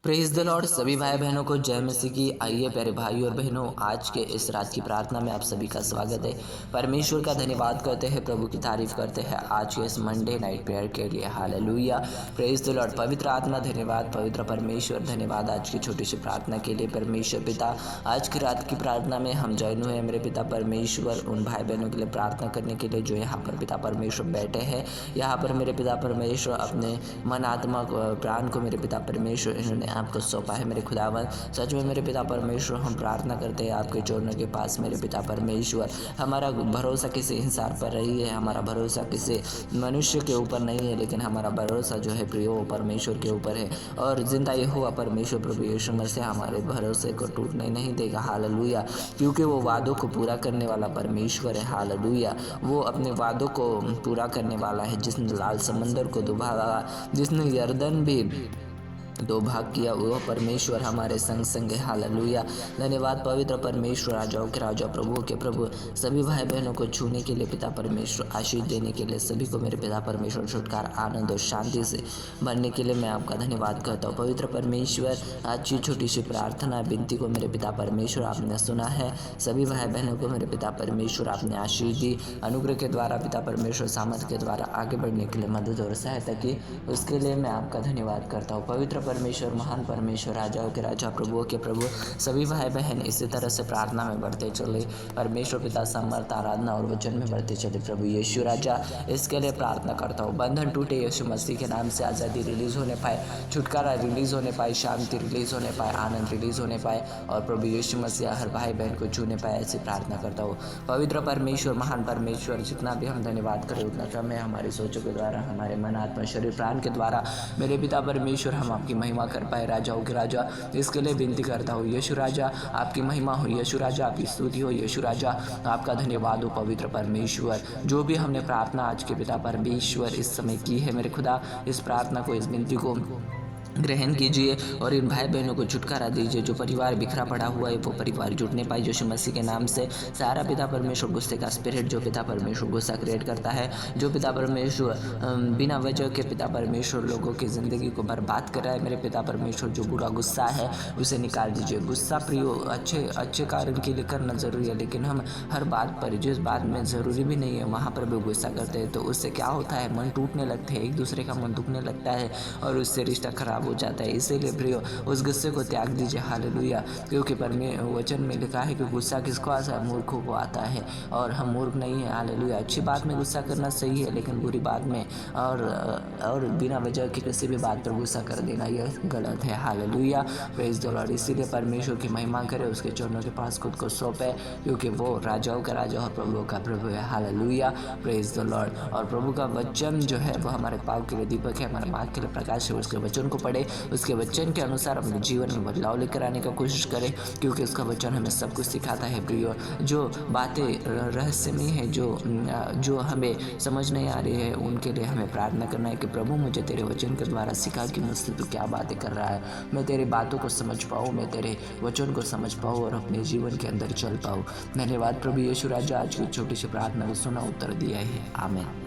Praise the Lord. सभी भाई बहनों को जय मसीह की। आइए प्यारे भाई और बहनों, आज के इस रात की प्रार्थना में आप सभी का स्वागत है। परमेश्वर का धन्यवाद करते हैं, प्रभु की तारीफ करते हैं आज के इस मंडे नाइट प्रेयर के लिए। Hallelujah, praise the Lord. पवित्र आत्मा धन्यवाद, पवित्र परमेश्वर धन्यवाद आज की छोटी सी प्रार्थना के लिए। परमेश्वर पिता, आज की रात की प्रार्थना में हम जॉइन हुए मेरे पिता परमेश्वर उन भाई बहनों के लिए प्रार्थना करने के लिए जो यहाँ पर पिता परमेश्वर बैठे हैं। यहाँ पर मेरे पिता परमेश्वर अपने मन आत्मा प्राण को मेरे पिता परमेश्वर इन्होंने आपको सौंपा है मेरे खुदावन। सच में मेरे पिता परमेश्वर हम प्रार्थना करते हैं आपके चरणों के पास मेरे पिता परमेश्वर। हमारा भरोसा किसी इंसान पर नहीं है, हमारा भरोसा किसी मनुष्य के ऊपर नहीं है, लेकिन हमारा भरोसा जो है प्रियो परमेश्वर के ऊपर है। और जिंदा ये हुआ परमेश्वर प्रभु यीशु मसीह हमारे भरोसे को टूटने नहीं देगा। हालेलुया, क्योंकि वो वादों को पूरा करने वाला परमेश्वर है। हालेलुया, वो अपने वादों को पूरा करने वाला है। जिसने लाल समंदर को दुभागा, जिसने यरदन भी दो भाग किया, वो परमेश्वर हमारे संग संग है। हालेलुया, धन्यवाद पवित्र परमेश्वर, राजाओं के राजा, प्रभु के प्रभु, सभी भाई बहनों को छूने के लिए पिता परमेश्वर, आशीष देने के लिए सभी को मेरे पिता परमेश्वर छुटकारा, आनंद और शांति से भरने के लिए मैं आपका धन्यवाद करता हूँ। पवित्र परमेश्वर, आज की छोटी सी प्रार्थना विनती को मेरे पिता परमेश्वर आपने सुना है। सभी भाई बहनों को मेरे पिता परमेश्वर आपने आशीष दी, अनुग्रह के द्वारा पिता परमेश्वर सामर्थ के द्वारा आगे बढ़ने के लिए मदद और सहायता की, उसके लिए मैं आपका धन्यवाद करता हूँ। पवित्र परमेश्वर, महान परमेश्वर, राजाओं के राजा, प्रभुओं के प्रभु, सभी भाई बहन इसी तरह से प्रार्थना में बढ़ते चले। परमेश्वर पिता समर्थ, आराधना और वचन में बढ़ते चले। प्रभु यीशु राजा, इसके लिए प्रार्थना करता हूँ। बंधन टूटे यीशु मसीह के नाम से, आज़ादी रिलीज होने पाए, छुटकारा रिलीज होने पाए, शांति रिलीज होने पाए, आनंद रिलीज होने पाए, और प्रभु यीशु मसीह हर भाई बहन को छूने पाए, ऐसी प्रार्थना करता हूँ। पवित्र परमेश्वर, महान परमेश्वर, जितना भी हम धन्यवाद करें उतना कम है। हमारी सोचों के द्वारा, हमारे मन आत्मा शरीर प्राण के द्वारा मेरे पिता परमेश्वर हम आपकी महिमा कर पाए। राजाओं के राजा, इसके लिए विनती करता हूँ। यीशु राजा, आपकी महिमा हो, यीशु राजा आपकी स्तुति हो, यीशु राजा आपका धन्यवाद हो। पवित्र परमेश्वर, जो भी हमने प्रार्थना आज के पिता परमेश्वर इस समय की है मेरे खुदा, इस प्रार्थना को, इस विनती को ग्रहण कीजिए और इन भाई बहनों को छुटकारा दीजिए। जो परिवार बिखरा पड़ा हुआ है वो परिवार जुड़ने पाए यीशु मसीह के नाम से। सारा पिता परमेश्वर गुस्से का स्पिरिट, जो पिता परमेश्वर गुस्सा क्रिएट करता है, जो पिता परमेश्वर बिना वजह के पिता परमेश्वर लोगों की ज़िंदगी को बर्बाद कर रहा है, मेरे पिता परमेश्वर जो बुरा गुस्सा है उसे निकाल दीजिए। गुस्सा प्रियो अच्छे कारण के लिए करना ज़रूरी है, लेकिन हम हर बात पर, जिस बात में ज़रूरी भी नहीं है वहाँ पर भी गुस्सा करते हैं, तो उससे क्या होता है, मन टूटने लगते हैं, एक दूसरे का मन दुखने लगता है और उससे रिश्ता खराब हो जाता है। इसीलिए प्रियो उस गुस्से को त्याग दीजिए। हालेलुया, क्योंकि वचन में लिखा है कि गुस्सा किसको आता है, मूर्खों को आता है, और हम मूर्ख नहीं है। हालेलुया, अच्छी बात में गुस्सा करना सही है, लेकिन बुरी बात में और बिना वजह की किसी भी बात पर गुस्सा कर देना यह गलत है। Hallelujah, praise the Lord. इसीलिए परमेश्वर की महिमा करे, उसके चरणों के पास खुद को सौंपे, क्योंकि वो राजाओं का राजा और प्रभुओं का प्रभु है। Hallelujah, praise the Lord. और प्रभु का वचन जो है वो हमारे पाँव के लिए दीपक है, हमारे मार्ग के लिए प्रकाश है। उसके वचन को पढ़े, उसके वचन के अनुसार अपने जीवन में बदलाव लेकर आने का कोशिश करें, क्योंकि उसका वचन हमें सब कुछ सिखाता है। प्रियो, जो बातें रहस्यमय है, जो हमें समझ नहीं आ रही है, उनके लिए हमें प्रार्थना करना है कि प्रभु मुझे तेरे वचन के द्वारा सिखा कि मुझसे तू क्या बातें कर रहा है, मैं तेरी बातों को समझ पाऊँ, मैं तेरे वचन को समझ पाऊँ और अपने जीवन के अंदर चल पाऊँ। धन्यवाद प्रभु यीशु राजा, आज की छोटी सी प्रार्थना को सुना, उत्तर दिया है। आमीन।